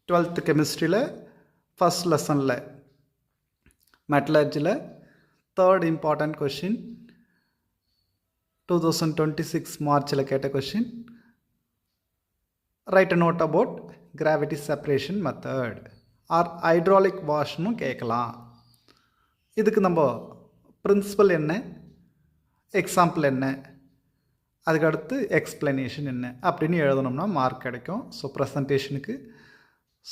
12th கெமிஸ்ட்ரியில் first லெசனில் மெட்டலர்ஜியில் third important question 2026 மார்ச்சில் கேட்ட question. Write a note about gravity separation method or hydraulic வாஷ்னு கேட்கலாம். இதுக்கு நம்ம பிரின்சிபல் என்ன, எக்ஸாம்பிள் என்ன, அதுக்கடுத்து எக்ஸ்பிளனேஷன் என்ன அப்படின்னு எழுதணும்னா மார்க் கிடைக்கும். ஸோ ப்ரெசன்டேஷனுக்கு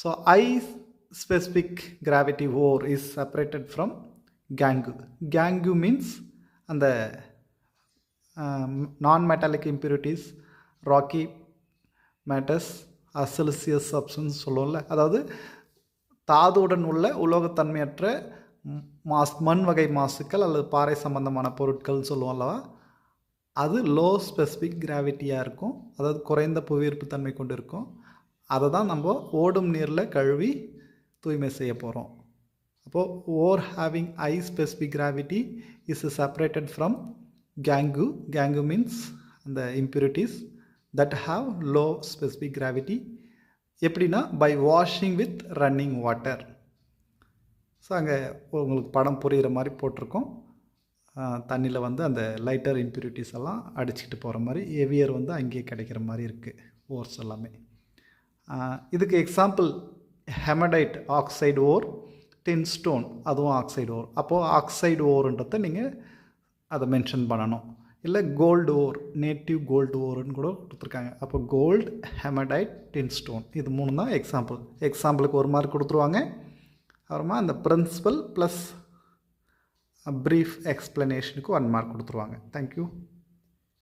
so high specific gravity ore is separated from gangue. Gangue means அந்த non metallic impurities, rocky matters, siliceous substance சொல்லுவோம்ல, அதாவது தாதுவுடன் உள்ள உலோகத்தன்மையற்ற மண் வகை மாசுக்கள் அல்லது பாறை சம்பந்தமான பொருட்கள் சொல்லுவோம் அல்லவா, அது லோ ஸ்பெசிஃபிக் கிராவிட்டியாக இருக்கும், அதாவது குறைந்த புவியீர்ப்பு தன்மை கொண்டு இருக்கும். அதை தான் நம்ம ஓடும் நீரில் கழுவி தூய்மை செய்ய போகிறோம். அப்போது ore having high specific gravity is separated from gangue. Gangue means அந்த impurities that have low specific gravity. எப்படின்னா by washing with running water. So அங்கே உங்களுக்கு படம் புரிகிற மாதிரி போட்டிருக்கோம். தண்ணியில் வந்து அந்த லைட்டர் இம்ப்யூரிட்டிஸ் எல்லாம் அடிச்சுக்கிட்டு போகிற மாதிரி, ஹெவியர் வந்து அங்கேயே கிடைக்கிற மாதிரி இருக்குது ஓர்ஸ் எல்லாமே. இதுக்கு எக்ஸாம்பிள் ஹெமடைட் ஆக்சைடு ஓர், டின் ஸ்டோன் அதுவும் ஆக்சைடு ஓர். அப்போது ஆக்சைடு ஓருன்றதை நீங்கள் அதை மென்ஷன் பண்ணணும். இல்லை கோல்டு ஓர், நேட்டிவ் கோல்டு ஓருன்னு கூட கொடுத்துருக்காங்க. அப்போ கோல்டு, ஹெமடைட், டின் ஸ்டோன், இது மூணு தான் எக்ஸாம்பிள். எக்ஸாம்பிளுக்கு ஒரு மார்க் கொடுத்துருவாங்க. அப்புறமா அந்த பிரின்சிபல் ப்ளஸ் ப்ரீஃப் எக்ஸ்ப்ளனேஷனுக்கு 1 மார்க் கொடுத்துருவாங்க. தேங்க்யூ.